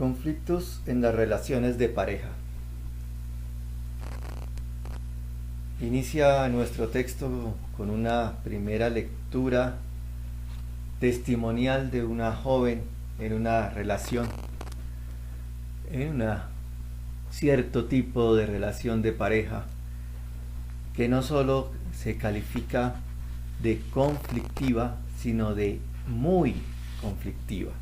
Conflictos en las relaciones de pareja. Inicia nuestro texto con una primera lectura testimonial de una joven en una relación, en un cierto tipo de relación de pareja que no solo se califica de conflictiva, sino de muy conflictiva.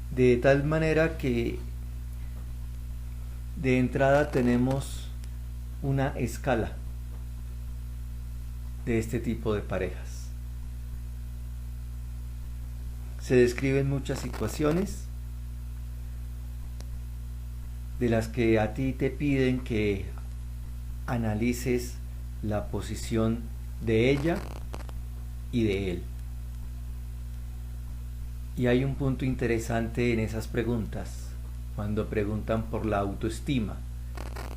De tal manera que de entrada tenemos una escala de este tipo de parejas. Se describen muchas situaciones de las que a ti te piden que analices la posición de ella y de él. Y hay un punto interesante en esas preguntas, cuando preguntan por la autoestima,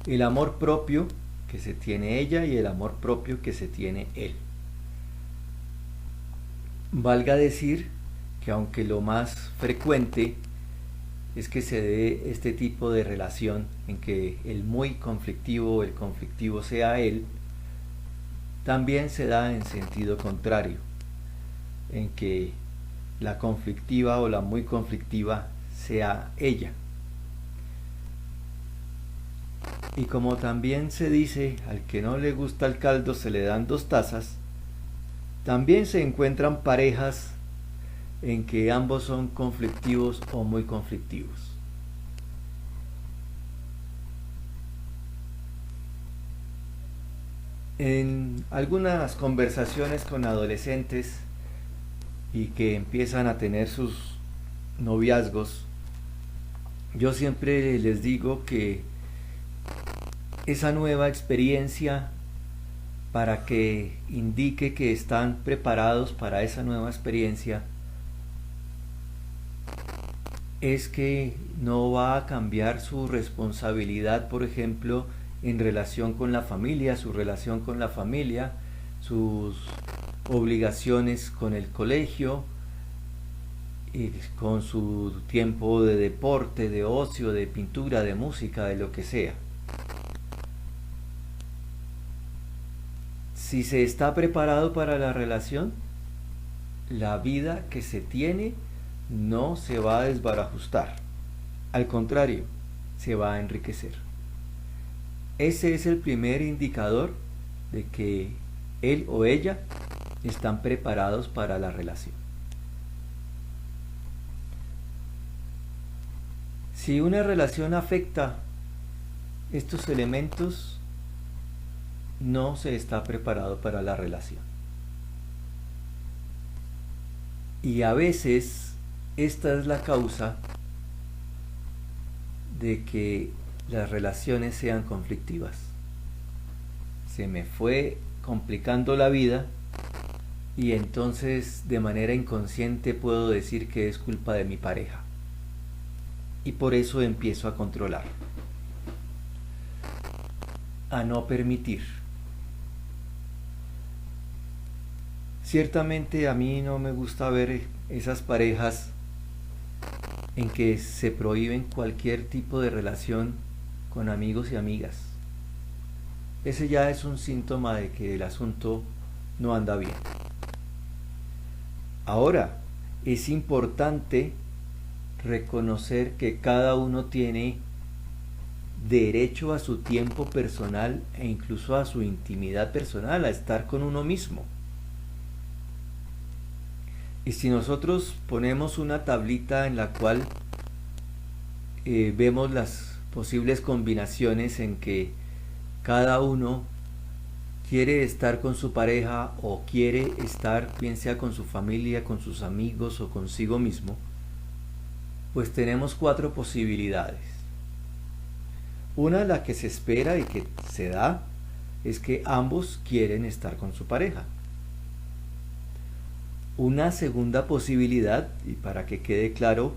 el amor propio que se tiene ella y el amor propio que se tiene él. Valga decir que aunque lo más frecuente es que se dé este tipo de relación en que el muy conflictivo o el conflictivo sea él, también se da en sentido contrario, en que la conflictiva o la muy conflictiva sea ella. Y como también se dice, al que no le gusta el caldo se le dan 2 tazas, también se encuentran parejas en que ambos son conflictivos o muy conflictivos. En algunas conversaciones con adolescentes y que empiezan a tener sus noviazgos, yo siempre les digo que esa nueva experiencia, para que indique que están preparados para esa nueva experiencia, es que no va a cambiar su responsabilidad, por ejemplo, en relación con la familia, su relación con la familia, sus obligaciones con el colegio, y con su tiempo de deporte, de ocio, de pintura, de música, de lo que sea. Si se está preparado para la relación, la vida que se tiene no se va a desbarajustar, al contrario, se va a enriquecer. Ese es el primer indicador de que él o ella están preparados para la relación. Si una relación afecta estos elementos, no se está preparado para la relación. Y a veces esta es la causa de que las relaciones sean conflictivas. Se me fue complicando la vida y entonces de manera inconsciente puedo decir que es culpa de mi pareja. Y por eso empiezo a controlar, a no permitir. Ciertamente a mí no me gusta ver esas parejas en que se prohíben cualquier tipo de relación con amigos y amigas. Ese ya es un síntoma de que el asunto no anda bien. Ahora, es importante reconocer que cada uno tiene derecho a su tiempo personal e incluso a su intimidad personal, a estar con uno mismo. Y si nosotros ponemos una tablita en la cual vemos las posibles combinaciones en que cada uno quiere estar con su pareja o quiere estar, bien sea con su familia, con sus amigos o consigo mismo, pues tenemos 4 posibilidades. Una, la que se espera y que se da, es que ambos quieren estar con su pareja. Una segunda posibilidad, y para que quede claro,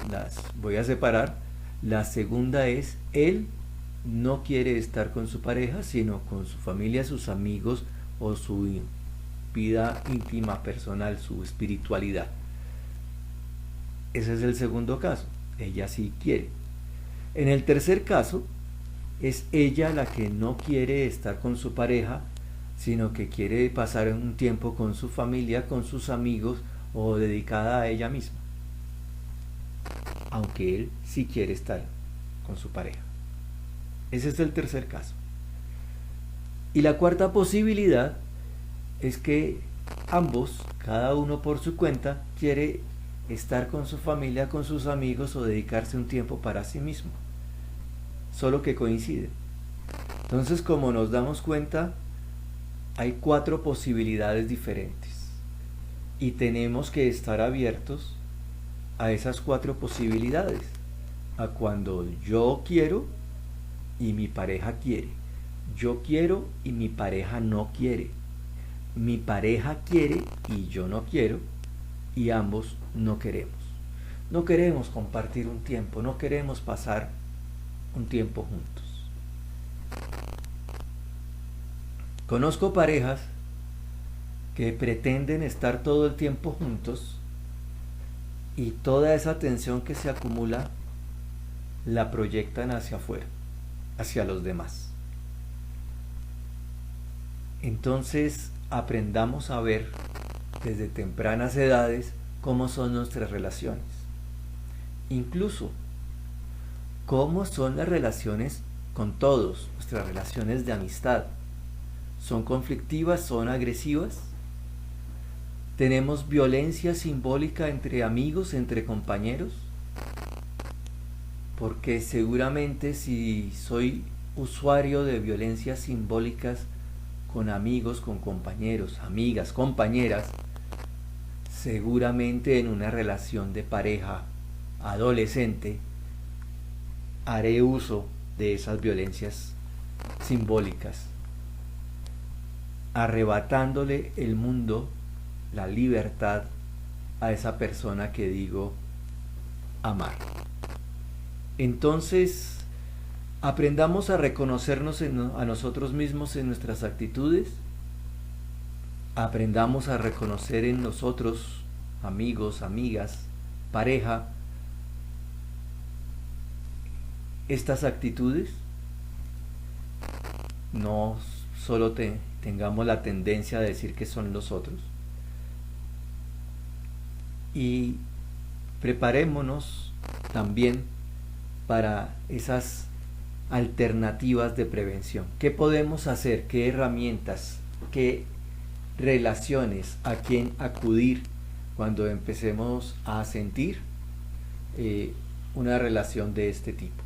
las voy a separar. La segunda es, él no quiere estar con su pareja, sino con su familia, sus amigos o su vida íntima, personal, su espiritualidad. Ese es el segundo caso. Ella sí quiere. En el tercer caso, es ella la que no quiere estar con su pareja, sino que quiere pasar un tiempo con su familia, con sus amigos o dedicada a ella misma. Aunque él sí quiere estar con su pareja. Ese es el tercer caso. Y la cuarta posibilidad es que ambos, cada uno por su cuenta, quiere estar con su familia, con sus amigos o dedicarse un tiempo para sí mismo. Solo que coinciden. Entonces, como nos damos cuenta, hay 4 posibilidades diferentes. Y tenemos que estar abiertos a esas 4 posibilidades. A cuando yo quiero y mi pareja quiere. Yo quiero y mi pareja no quiere. Mi pareja quiere y yo no quiero. Y ambos no queremos. No queremos compartir un tiempo, no queremos pasar un tiempo juntos. Conozco parejas que pretenden estar todo el tiempo juntos y toda esa tensión que se acumula la proyectan hacia afuera, hacia los demás. Entonces aprendamos a ver desde tempranas edades cómo son nuestras relaciones. Incluso cómo son las relaciones con todos, nuestras relaciones de amistad. ¿Son conflictivas? ¿Son agresivas? ¿Tenemos violencia simbólica entre amigos, entre compañeros? Porque seguramente si soy usuario de violencias simbólicas con amigos, con compañeros, amigas, compañeras, seguramente en una relación de pareja adolescente haré uso de esas violencias simbólicas, arrebatándole el mundo, la libertad a esa persona que digo amar. Entonces, aprendamos a reconocernos a nosotros mismos en nuestras actitudes, aprendamos a reconocer en nosotros, amigos, amigas, pareja, estas actitudes. No solo tengamos la tendencia a decir que son los otros. Y preparémonos también para esas alternativas de prevención. ¿Qué podemos hacer? ¿Qué herramientas? ¿Qué relaciones? ¿A quién acudir cuando empecemos a sentir una relación de este tipo?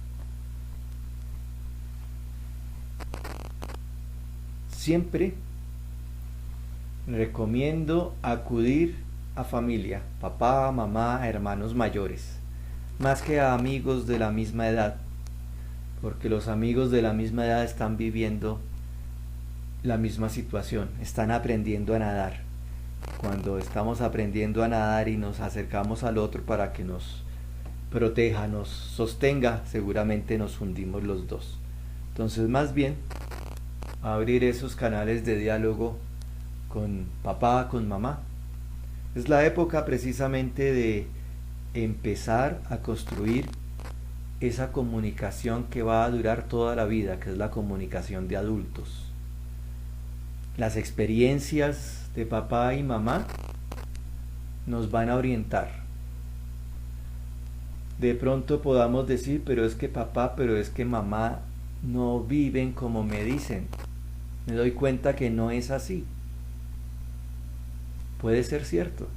Siempre recomiendo acudir a familia, papá, mamá, hermanos mayores, más que a amigos de la misma edad, porque los amigos de la misma edad están viviendo la misma situación, están aprendiendo a nadar. Cuando estamos aprendiendo a nadar y nos acercamos al otro para que nos proteja, nos sostenga, seguramente nos hundimos los dos. Entonces, más bien, abrir esos canales de diálogo con papá, con mamá. Es la época precisamente de empezar a construir esa comunicación que va a durar toda la vida, que es la comunicación de adultos. Las experiencias de papá y mamá nos van a orientar. De pronto podamos decir, pero es que papá, pero es que mamá no viven como me dicen. Me doy cuenta que no es así. Puede ser cierto,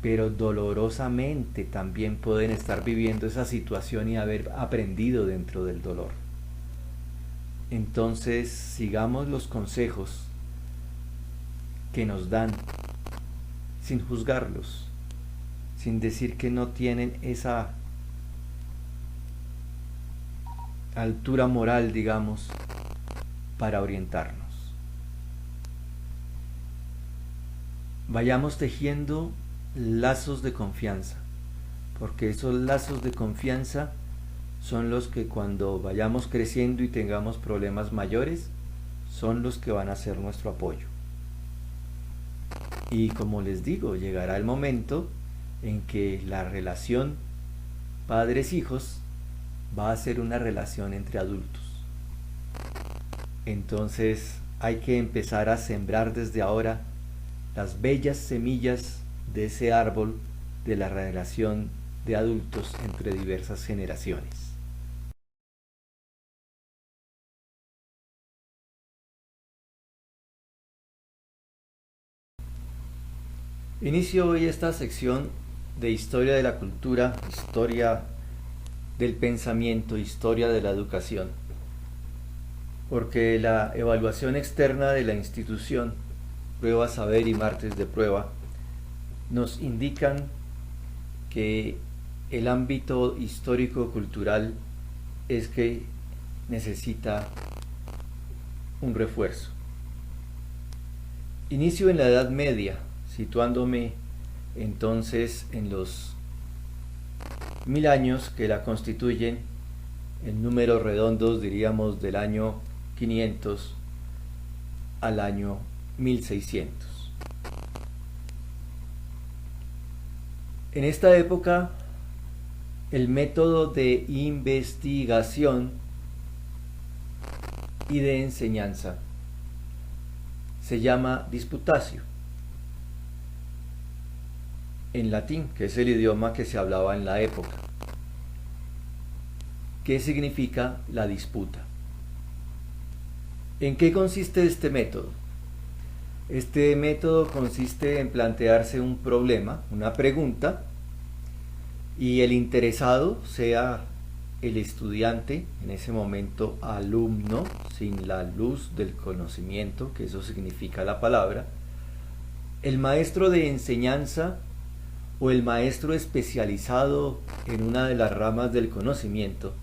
pero dolorosamente también pueden estar viviendo esa situación y haber aprendido dentro del dolor. Entonces, sigamos los consejos que nos dan sin juzgarlos, sin decir que no tienen esa altura moral, digamos, para orientarnos. Vayamos tejiendo lazos de confianza, porque esos lazos de confianza son los que cuando vayamos creciendo y tengamos problemas mayores, son los que van a ser nuestro apoyo. Y como les digo, llegará el momento en que la relación padres-hijos va a ser una relación entre adultos. Entonces hay que empezar a sembrar desde ahora las bellas semillas de ese árbol de la relación de adultos entre diversas generaciones. Inicio hoy esta sección de historia de la cultura, historia del pensamiento, historia de la educación, porque la evaluación externa de la institución, Prueba Saber y Martes de Prueba, nos indican que el ámbito histórico-cultural es que necesita un refuerzo. Inicio en la Edad Media, situándome entonces en los 1000 años que la constituyen, en números redondos diríamos del año 500 al año 1600. En esta época, el método de investigación y de enseñanza se llama disputatio, en latín, que es el idioma que se hablaba en la época. ¿Qué significa la disputa? ¿En qué consiste este método? Este método consiste en plantearse un problema, una pregunta, y el interesado, sea el estudiante, en ese momento alumno, sin la luz del conocimiento, que eso significa la palabra, el maestro de enseñanza o el maestro especializado en una de las ramas del conocimiento,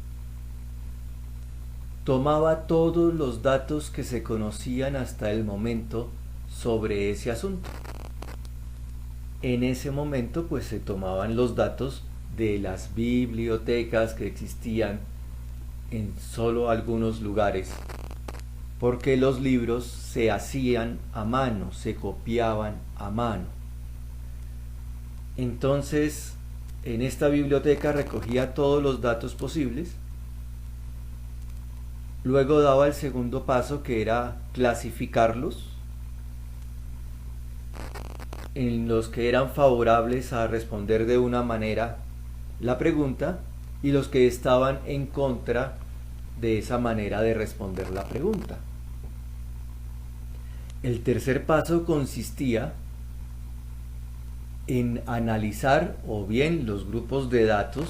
tomaba todos los datos que se conocían hasta el momento sobre ese asunto. En ese momento pues se tomaban los datos de las bibliotecas que existían en solo algunos lugares, porque los libros se hacían a mano, se copiaban a mano. Entonces, en esta biblioteca recogía todos los datos posibles, luego daba el segundo paso, que era clasificarlos en los que eran favorables a responder de una manera la pregunta y los que estaban en contra de esa manera de responder la pregunta. El tercer paso consistía en analizar o bien los grupos de datos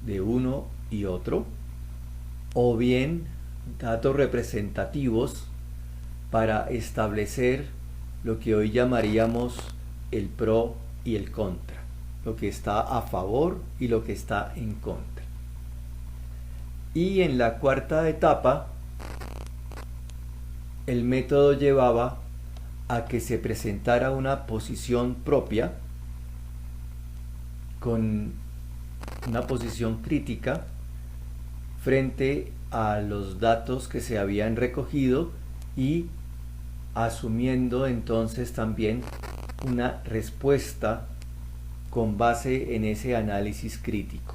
de uno y otro, o bien datos representativos para establecer lo que hoy llamaríamos el pro y el contra, lo que está a favor y lo que está en contra. Y en la cuarta etapa, el método llevaba a que se presentara una posición propia, con una posición crítica frente a los datos que se habían recogido y asumiendo entonces también una respuesta con base en ese análisis crítico.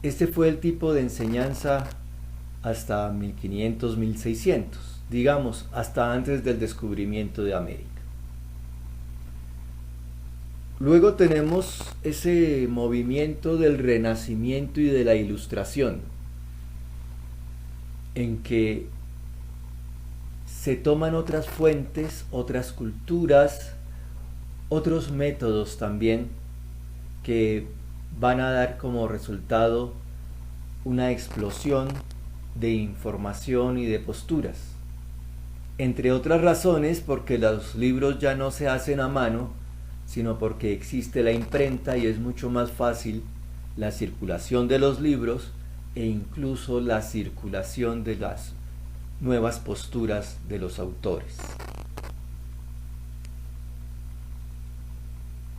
Este fue el tipo de enseñanza hasta 1500-1600, digamos, hasta antes del descubrimiento de América. Luego tenemos ese movimiento del Renacimiento y de la Ilustración, en que se toman otras fuentes, otras culturas, otros métodos también, que van a dar como resultado una explosión de información y de posturas. Entre otras razones, porque los libros ya no se hacen a mano, sino porque existe la imprenta y es mucho más fácil la circulación de los libros e incluso la circulación de las nuevas posturas de los autores.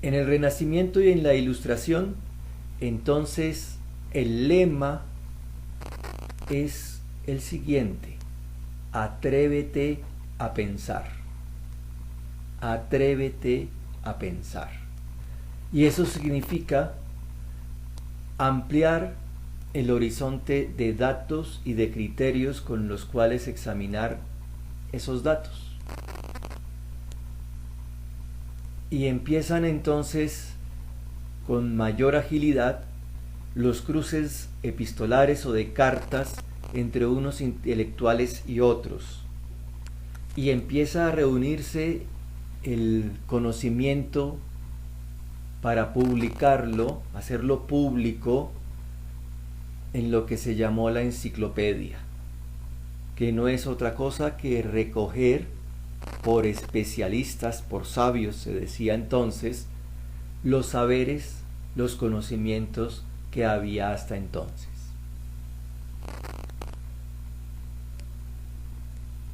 En el Renacimiento y en la Ilustración, entonces, el lema es el siguiente: atrévete a pensar. atrévete a pensar. Y eso significa ampliar el horizonte de datos y de criterios con los cuales examinar esos datos. Y empiezan entonces con mayor agilidad los cruces epistolares o de cartas entre unos intelectuales y otros. Y empieza a reunirse el conocimiento para publicarlo, hacerlo público en lo que se llamó la enciclopedia, que no es otra cosa que recoger por especialistas, por sabios, se decía entonces, los saberes, los conocimientos que había hasta entonces.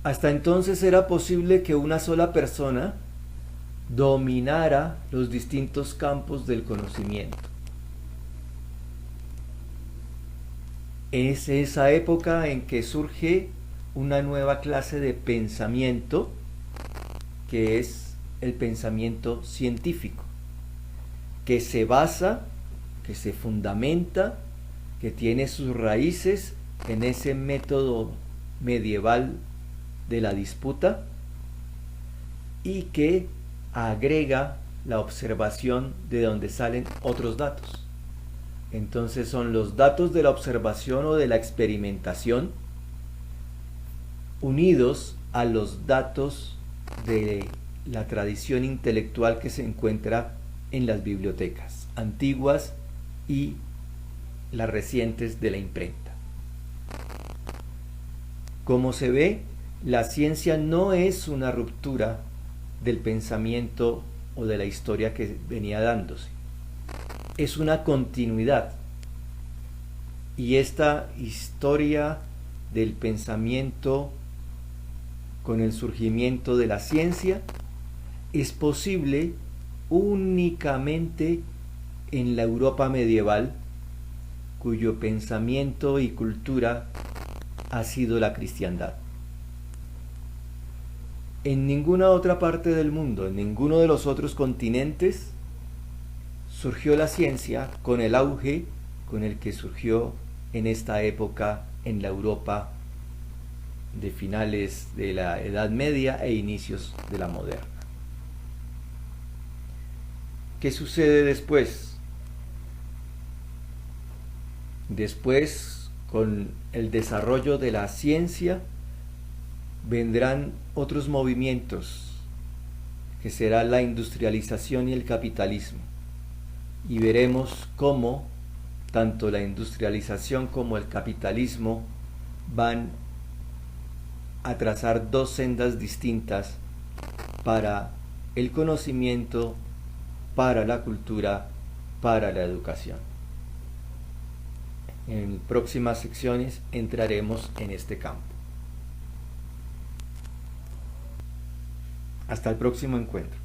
Hasta entonces era posible que una sola persona dominara los distintos campos del conocimiento. Es esa época en que surge una nueva clase de pensamiento, que es el pensamiento científico, que se basa, que se fundamenta, que tiene sus raíces en ese método medieval de la disputa y que agrega la observación de donde salen otros datos. Entonces son los datos de la observación o de la experimentación unidos a los datos de la tradición intelectual que se encuentra en las bibliotecas antiguas y las recientes de la imprenta. Como se ve, la ciencia no es una ruptura del pensamiento o de la historia que venía dándose. Es una continuidad. Y esta historia del pensamiento con el surgimiento de la ciencia es posible únicamente en la Europa medieval, cuyo pensamiento y cultura ha sido la cristiandad. En ninguna otra parte del mundo, en ninguno de los otros continentes, surgió la ciencia con el auge con el que surgió en esta época en la Europa de finales de la Edad Media e inicios de la moderna. ¿Qué sucede después? Después, con el desarrollo de la ciencia, vendrán otros movimientos, que será la industrialización y el capitalismo. Y veremos cómo tanto la industrialización como el capitalismo van a trazar dos sendas distintas para el conocimiento, para la cultura, para la educación. En próximas secciones entraremos en este campo. Hasta el próximo encuentro.